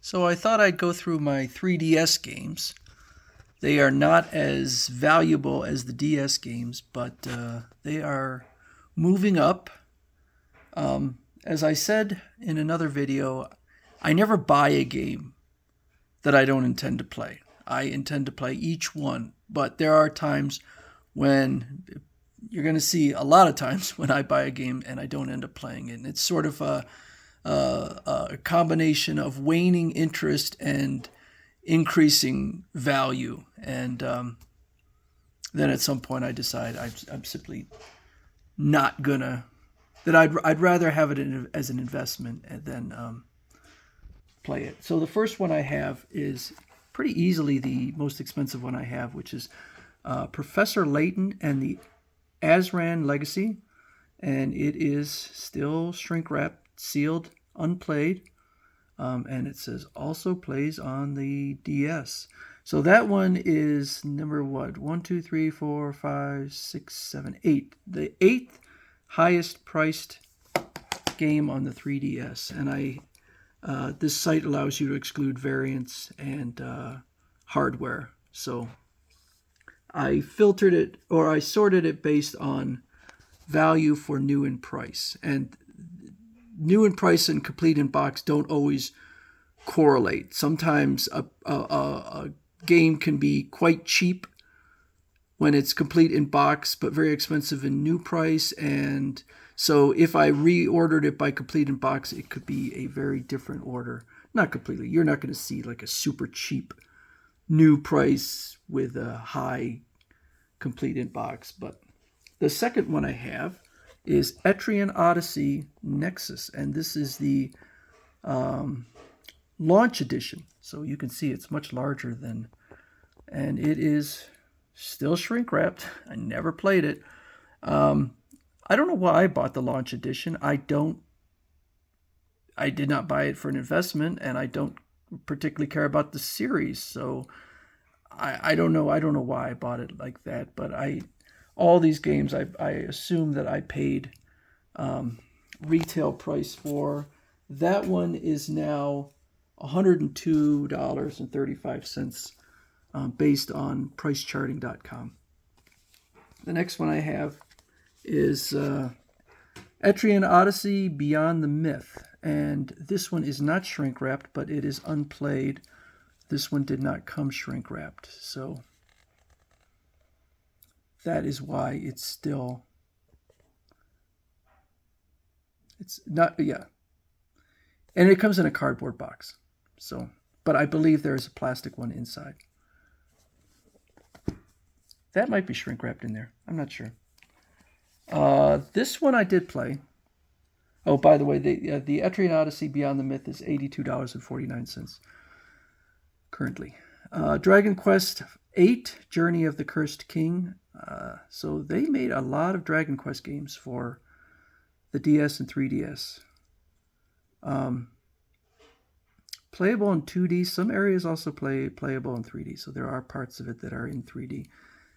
So I thought I'd go through my 3DS games. They are not as valuable as the DS games, but they are moving up. As I said in another video, I never buy a game that I don't intend to play. I intend to play each one, but there are times when you're going to see a lot of times when I buy a game and I don't end up playing it. And it's sort of a combination of waning interest and increasing value. And then at some point I decide I'm simply not gonna, that I'd rather have it as an investment than play it. So the first one I have is pretty easily the most expensive one I have, which is Professor Layton and the Azran Legacy. And it is still shrink wrapped, sealed, unplayed. And it says also plays on the DS. So that one is number what? 1, 2, 3, 4, 5, 6, 7, 8. The 8th highest priced game on the 3DS. And this site allows you to exclude variants and hardware. So I filtered it, or I sorted it based on value for new in price. And new in price and complete in box don't always correlate. Sometimes a game can be quite cheap when it's complete in box, but very expensive in new price. And so if I reordered it by complete in box, it could be a very different order. Not completely. You're not going to see like a super cheap new price with a high complete in box. But the second one I have is Etrian Odyssey Nexus, and this is the launch edition. So you can see it's much larger than, and it is still shrink wrapped. I never played it. I don't know why I bought the launch edition. I did not buy it for an investment, and I don't particularly care about the series. So I don't know. I don't know why I bought it like that, but all these games I assume that I paid retail price for. That one is now $102.35 based on pricecharting.com. The next one I have is Etrian Odyssey Beyond the Myth. And this one is not shrink wrapped, but it is unplayed. This one did not come shrink wrapped. So that is why it's not, yeah. And it comes in a cardboard box. So, but I believe there is a plastic one inside. That might be shrink wrapped in there. I'm not sure. This one I did play. Oh, by the way, the Etrian Odyssey Beyond the Myth is $82.49 currently. Dragon Quest VIII, Journey of the Cursed King. So they made a lot of Dragon Quest games for the DS and 3DS. Playable in 2D. Some areas also playable in 3D. So there are parts of it that are in 3D.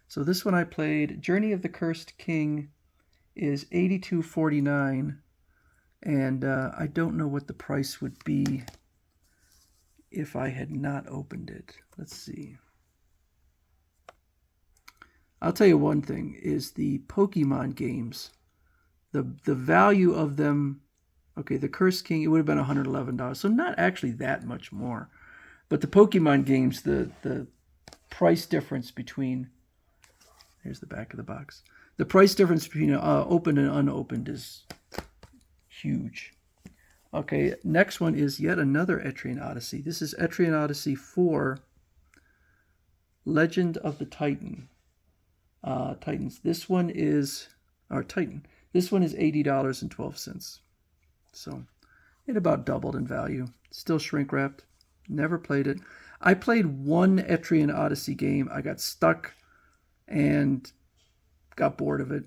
So this one I played, Journey of the Cursed King, is $82.49. And I don't know what the price would be if I had not opened it. Let's see. I'll tell you one thing, is the Pokemon games, the value of them, okay, the Cursed King, it would have been $111, so not actually that much more. But the Pokemon games, the price difference between, here's the back of the box, the price difference between opened and unopened is huge. Okay, next one is yet another Etrian Odyssey. This is Etrian Odyssey 4, Legend of the Titan. Titans. This one is, or Titan. This one is $80.12. So it about doubled in value. Still shrink wrapped. Never played it. I played one Etrian Odyssey game. I got stuck and got bored of it.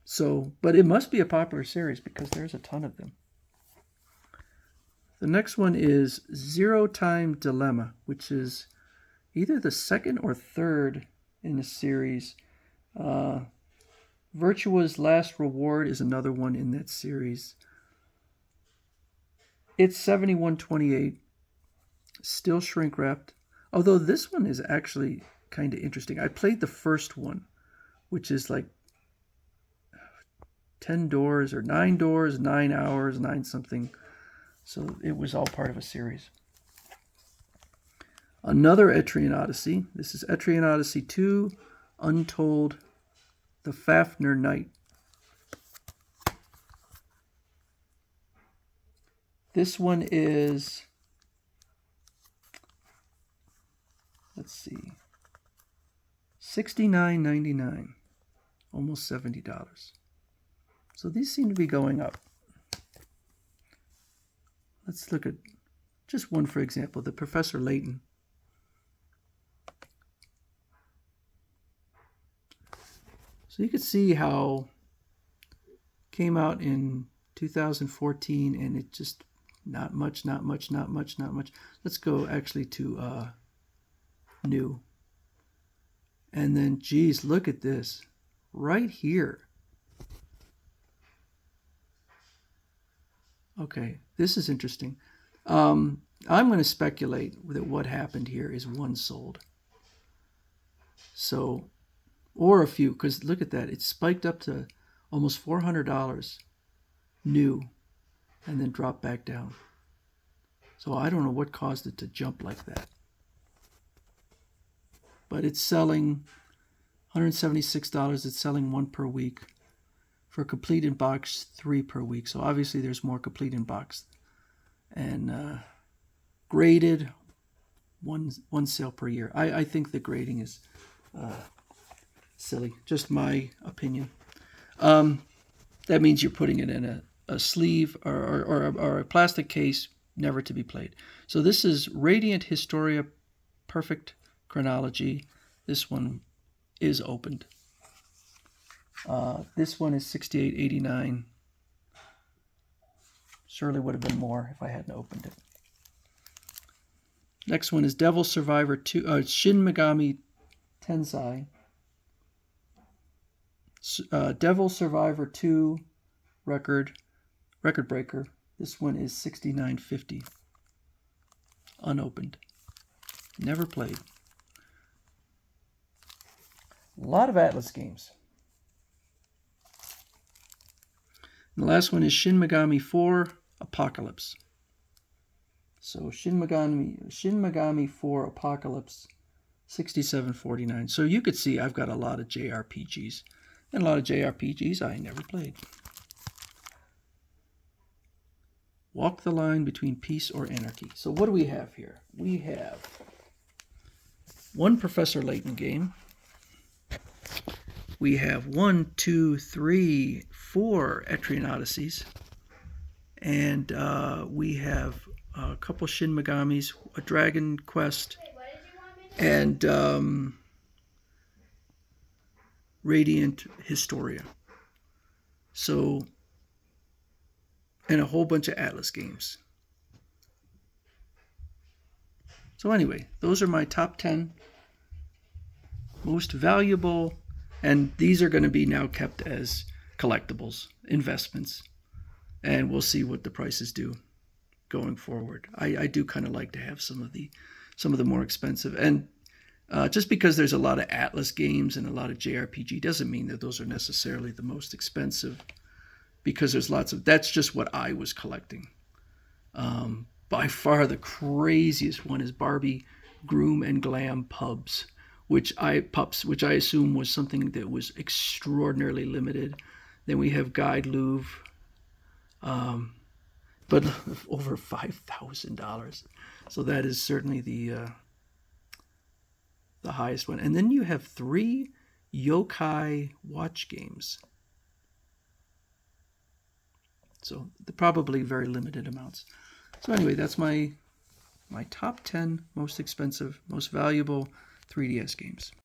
So, but it must be a popular series because there's a ton of them. The next one is Zero Time Dilemma, which is either the second or third in the series. Virtua's Last Reward is another one in that series. It's $71.28. still shrink wrapped. Although this one is actually kind of interesting. I played the first one, which is like 10 doors or 9 doors, 9 hours, 9 something. So it was all part of a series. Another Etrian Odyssey. This is Etrian Odyssey 2, Untold, the Fafnir Knight. This one is, let's see, $69.99, almost $70. So these seem to be going up. Let's look at just one, for example, the Professor Layton. So you could see how it came out in 2014 and it just not much. Let's go actually to new. And then, geez, look at this right here. Okay, this is interesting. I'm going to speculate that what happened here is one sold. So, or a few, because look at that. It spiked up to almost $400 new and then dropped back down. So I don't know what caused it to jump like that. But it's selling $176. It's selling 1 per week. For complete in box, 3 per week. So obviously there's more complete in box. And graded, one sale per year. I think the grading is silly. Just my opinion. That means you're putting it in a sleeve or a plastic case, never to be played. So this is Radiant Historia Perfect Chronology. This one is opened. This one is $68.89. Surely would have been more if I hadn't opened it. Next one is Devil Survivor 2, Shin Megami Tensei. Devil Survivor 2 record breaker. This one is $69.50. Unopened. Never played. A lot of Atlas games. And the last one is Shin Megami 4 Apocalypse. So Shin Megami 4 Apocalypse, $67.49. So you could see I've got a lot of JRPGs. And a lot of JRPGs I never played. Walk the line between peace or anarchy. So what do we have here? We have one Professor Layton game. We have 1, 2, 3, 4 Etrian Odysseys. And we have a couple Shin Megamis, a Dragon Quest, and Radiant Historia. So, and a whole bunch of Atlas games. So anyway, those are my top 10 most valuable, and these are going to be now kept as collectibles, investments, and we'll see what the prices do going forward. I do kind of like to have some of the more expensive, and just because there's a lot of Atlas games and a lot of JRPG doesn't mean that those are necessarily the most expensive, because there's lots of, that's just what I was collecting. By far the craziest one is Barbie Groom and Glam Pups, which I assume was something that was extraordinarily limited. Then we have Guide Louvre, but over $5,000. So that is certainly the highest one. And then you have 3 Yokai watch games. So they're probably very limited amounts. So anyway, that's my top 10 most expensive, most valuable 3DS games.